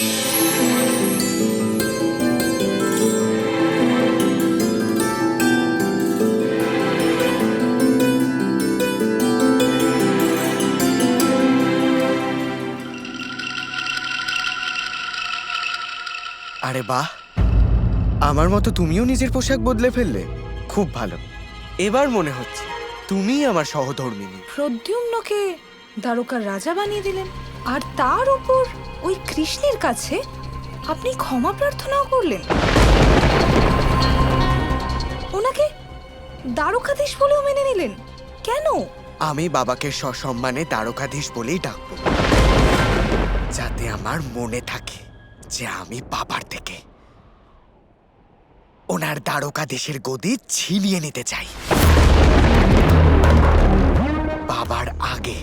আরে বাহ, আমার মতো তুমিও নিজের পোশাক বদলে ফেললে। খুব ভালো। এবার মনে হচ্ছে তুমিই আমার সহধর্মিণী। প্রদ্যুম্নকে দ্বারকার রাজা বানিয়ে দিলেন, আর তার উপর ওই কৃষ্ণের কাছে আপনি ক্ষমা প্রার্থনাও করলেন। ওনাকে দ্বারকাধীশ বলেও মেনে নিলেন কেন? আমি বাবাকে সসম্মানে দ্বারকাধীশ বলেই ডাকবো, যাতে আমার মনে থাকে যে আমি বাবার থেকে ওনার দ্বারকাধীশের গদি ছিনিয়ে নিতে চাই। বাবার আগে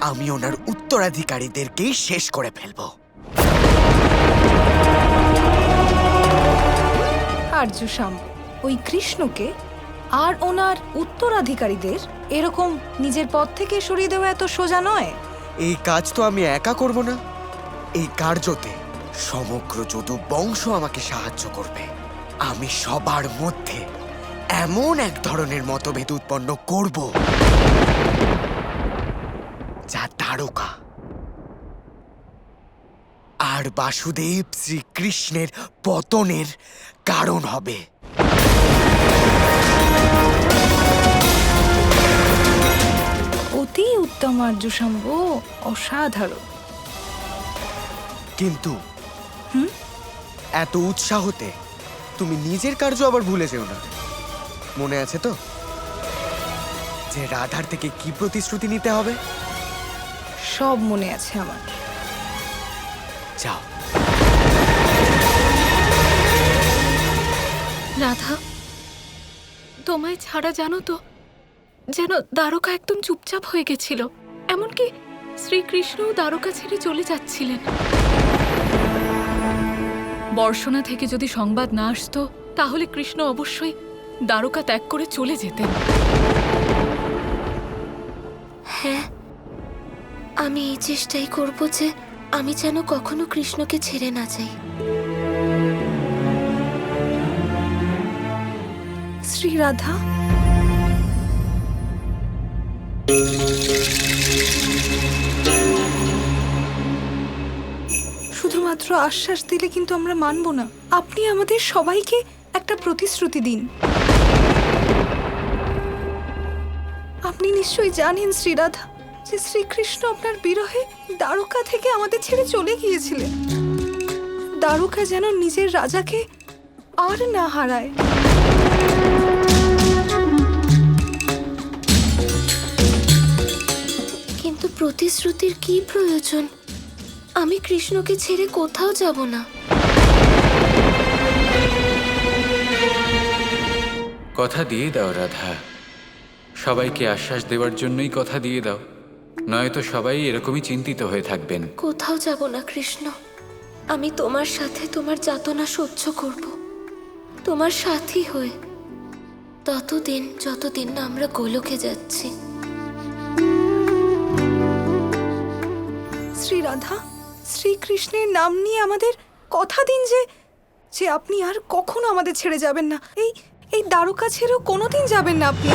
আমি ওনার উত্তরাধিকারীদেরকেই শেষ করে ফেলবো। আর্যশাম্ব ওই কৃষ্ণকে আর ওনার উত্তরাধিকারীদের এরকম নিজের পদ থেকে সরিয়ে দেওয়া এত সোজা নয়। এই কাজ তো আমি একা করব না, এই কার্যতে সমগ্র যদু বংশ আমাকে সাহায্য করবে। আমি সবার মধ্যে এমন এক ধরনের মতভেদ উৎপন্ন করব যা দ্বারকা আর বাসুদেব শ্রীকৃষ্ণের পতনের কারণ হবে। অতি উত্তম আর্যশাম্ব, অসাধারণ। কিন্তু এত উৎসাহতে তুমি নিজের কার্য আবার ভুলে যেও না। মনে আছে তো যে রাধার থেকে কি প্রতিশ্রুতি নিতে হবে? সব মনে আছে আমার। যাও। রাধা, তোমায় ছাড়া জানো তো যেন দ্বারকা একদম চুপচাপ হয়ে গেছিল। এমনকি শ্রীকৃষ্ণও দ্বারকা ছেড়ে চলে যাচ্ছিলেন। বর্ষণা থেকে যদি সংবাদ না আসতো তাহলে কৃষ্ণ অবশ্যই দ্বারকা ত্যাগ করে চলে যেতেন। হ্যাঁ, আমি এই চেষ্টাই করব যে আমি যেন কখনো কৃষ্ণকে ছেড়ে না যাই। শ্রী রাধা, শুধুমাত্র আশ্বাস দিলে কিন্তু আমরা মানব না। আপনি আমাদের সবাইকে একটা প্রতিশ্রুতি দিন। আপনি নিশ্চয়ই জানেন শ্রীরাধা যে শ্রীকৃষ্ণ আপনার বিরহে দ্বারকা থেকে আমাদের ছেড়ে চলে গিয়েছিলেন। দ্বারকা যেন নিজের রাজাকে আর না হারায়। কিন্তু প্রতিশ্রুতির কি প্রয়োজন? আমি কৃষ্ণকে ছেড়ে কোথাও যাব না। কথা দিয়ে দাও রাধা, সবাইকে আশ্বাস দেওয়ার জন্যই কথা দিয়ে দাও, নয়তো সবাই এরকমই চিন্তিত হয়ে থাকবেন। কোথাও যাব না কৃষ্ণ, আমি তোমার সাথে তোমার যাতনা সহ্য করব, তোমার সাথী হয়ে, ততদিন যতদিন না আমরা গোলকে যাচ্ছি। শ্রীরাধা, শ্রীকৃষ্ণের নাম নিয়ে আমাদের কথা দিন যে আপনি আর কখনো আমাদের ছেড়ে যাবেন না। এই দ্বারকা ছেড়েও কোনোদিন যাবেন না আপনি।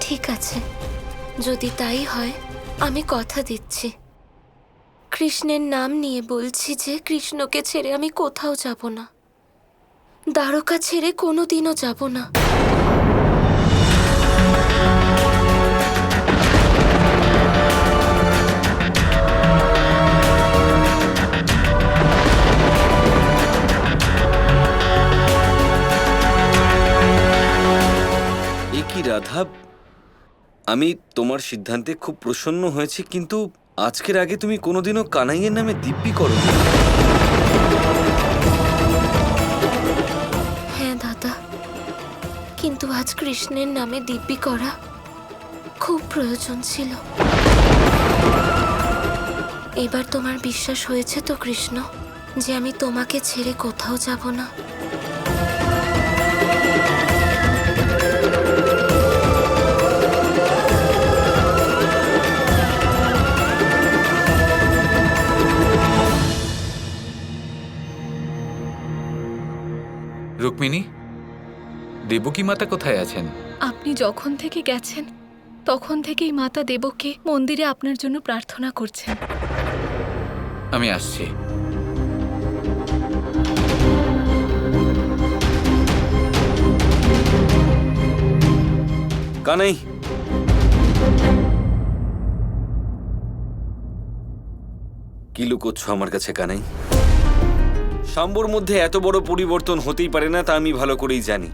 ঠিক আছে, যদি তাই হয় আমি কথা দিচ্ছি। কৃষ্ণের নাম নিয়ে বলছি যে কৃষ্ণকে ছেড়ে আমি কোথাও যাব না, দ্বারকা ছেড়ে কোনোদিনও যাব না। এ কি রাধা, আমি তোমার সিদ্ধান্তে খুব প্রসন্ন হয়েছি, কিন্তু আজকের আগে তুমি কোনোদিনও কানাইয়ের নামে দিব্যি করো। হ্যাঁ দাদা, কিন্তু আজ কৃষ্ণের নামে দিব্যি করা খুব প্রয়োজন ছিল। এবার তোমার বিশ্বাস হয়েছে তো কৃষ্ণ যে আমি তোমাকে ছেড়ে কোথাও যাব না? রুক্মিণী, দেবকী মাতা কোথায় আছেন? আপনি যখন থেকে গেছেন তখন থেকেই মাতা দেবকী মন্দিরে আপনার জন্য প্রার্থনা করছেন। আমি আসছি। কানাই, কি লুকোচ্ছ আমার কাছে কানাই? শাম্বর মধ্যে এত বড় পরিবর্তন হতেই পারে না, তা আমি ভালো করেই জানি।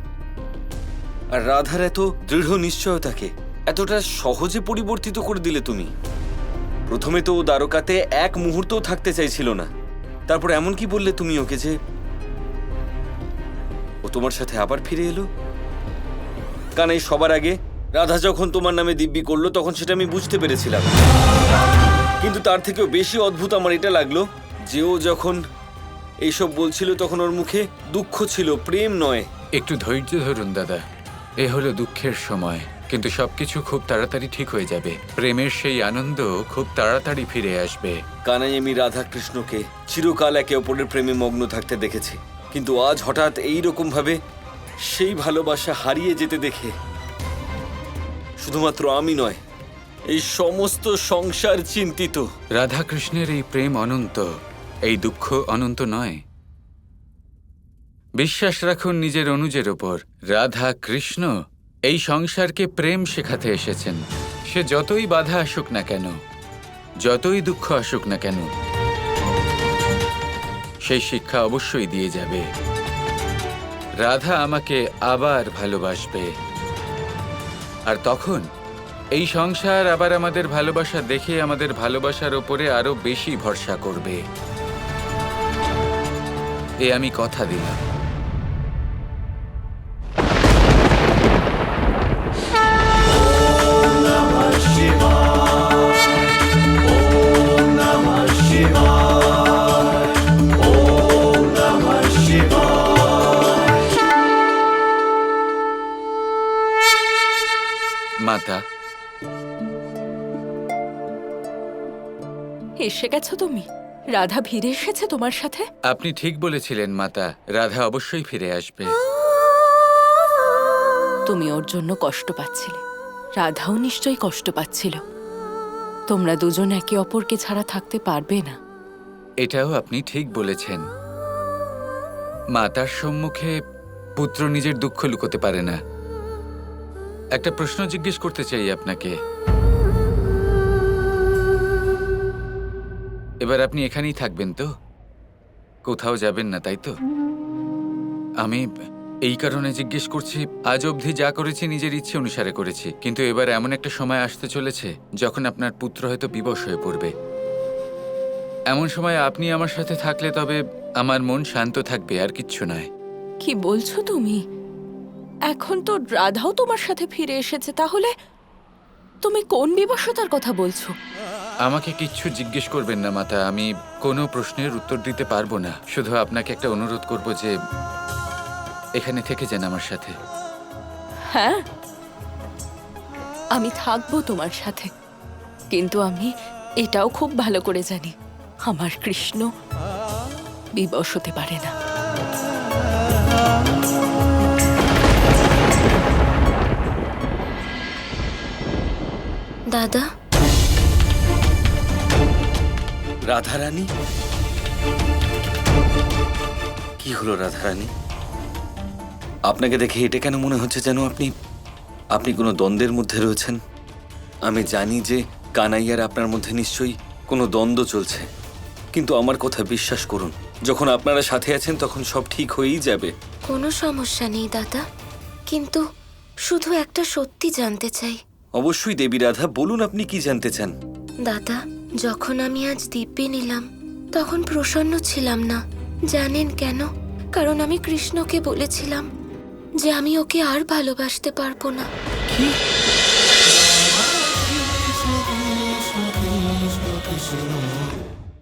আর রাধার এত দৃঢ় নিশ্চয়তাকে এতটা সহজে পরিবর্তিত করে দিলে তুমি। প্রথমে তো ও দ্বারকাতে এক মুহূর্তও থাকতে চাইছিল না, তারপর এমন কি বললে তুমি ওকে যে ও তোমার সাথে আবার ফিরে এলো? কানাই, সবার আগে রাধা যখন তোমার নামে দিব্যি করলো তখন সেটা আমি বুঝতে পেরেছিলাম, কিন্তু তার থেকেও বেশি অদ্ভুত আমার এটা লাগলো যে ও যখন এইসব বলছিল তখন ওর মুখে দুঃখ ছিল, প্রেম নয়। একটু ধৈর্য ধরুন দাদা, এ হলো দুঃখের সময়, কিন্তু সবকিছু খুব তাড়াতাড়ি ঠিক হয়ে যাবে। প্রেমের সেই আনন্দ খুব তাড়াতাড়ি ফিরে আসবে। কানাই, আমি রাধা কৃষ্ণকে চিরকাল একে অপরের প্রেমে মগ্ন থাকতে দেখেছি, কিন্তু আজ হঠাৎ এইরকম ভাবে সেই ভালোবাসা হারিয়ে যেতে দেখে শুধুমাত্র আমি নয়, এই সমস্ত সংসার চিন্তিত। রাধা কৃষ্ণের এই প্রেম অনন্ত, এই দুঃখ অনন্ত নয়। বিশ্বাস রাখুন নিজের অনুজের ওপর। রাধা কৃষ্ণ এই সংসারকে প্রেম শেখাতে এসেছেন। সে যতই বাধা আসুক না কেন, যতই দুঃখ আসুক না কেন, সেই শিক্ষা অবশ্যই দিয়ে যাবে। রাধা আমাকে আবার ভালোবাসবে, আর তখন এই সংসার আবার আমাদের ভালোবাসা দেখে আমাদের ভালোবাসার ওপরে আরো বেশি ভরসা করবে। এ আমি কথা দিলাম। মাতা, এসে গেছো তুমি? রাধা ফিরে এসেছে তোমার সাথে? আপনি ঠিক বলেছিলেন মাতা, রাধা অবশ্যই ফিরে আসবে। তুমি ওর জন্য কষ্ট পাচ্ছিলে, রাধাও নিশ্চয়ই কষ্ট পাচ্ছিল। তোমরা দুজন একে অপরকে ছাড়া থাকতে পারবে না। এটাও আপনি ঠিক বলেছেন। মাতার সম্মুখে পুত্র নিজের দুঃখ লুকোতে পারে না। একটা প্রশ্ন জিজ্ঞেস করতে চাই আপনাকে। এবার আপনি এখানেই থাকবেন তো? কোথাও যাবেন না, তাই তো? আমি এই কারণে জিজ্ঞেস করছি, আজ অবধি যা করেছি নিজের ইচ্ছে অনুসারে করেছি, কিন্তু এবার এমন একটা সময় আসতে চলেছে যখন আপনার পুত্র হয়তো বিবশ হয়ে পড়বে। এমন সময় আপনি আমার সাথে থাকলে তবে আমার মন শান্ত থাকবে, আর কিচ্ছু নয়। কি বলছো তুমি? এখন তো রাধাও তোমার সাথে ফিরে এসেছে, তাহলে তুমি কোন বিবশতার কথা বলছো? আমাকে কিচ্ছু জিজ্ঞেস করবেন না মাতা, আমি কোনো প্রশ্নের উত্তর দিতে পারবো না। শুধু আপনাকে একটা অনুরোধ করব যে এখানে থেকে যান আমার সাথে। হ্যাঁ, আমি থাকবো তোমার সাথে, কিন্তু আমি এটাও খুব ভালো করে জানি আমার কৃষ্ণ বিবশ হতে পারে না। দাদা, রাধারানী, কি হলো রাধারানী? আপনাকে দেখে এটা কেন মনে হচ্ছে যেন আপনি কোনো দ্বন্দ্বের মধ্যে রয়েছেন? আমি জানি যে কানাইয়ার আপনার মধ্যে নিশ্চয়ই কোনো দ্বন্দ্ব চলছে, কিন্তু আমার কথা বিশ্বাস করুন, যখন আপনারা সাথে আছেন তখন সব ঠিক হয়েই যাবে। কোনো সমস্যা নেই দাদা, কিন্তু শুধু একটা সত্যি জানতে চাই। অবশ্যই দেবী রাধা, বলুন আপনি কি জানতে চান। দাদা, যখন আমি আজ দিব্যি নিলাম তখন প্রসন্ন ছিলাম না। জানেন কেন? কারণ আমি কৃষ্ণকে বলেছিলাম যে আমি ওকে আর ভালোবাসতে পারবো না। কি?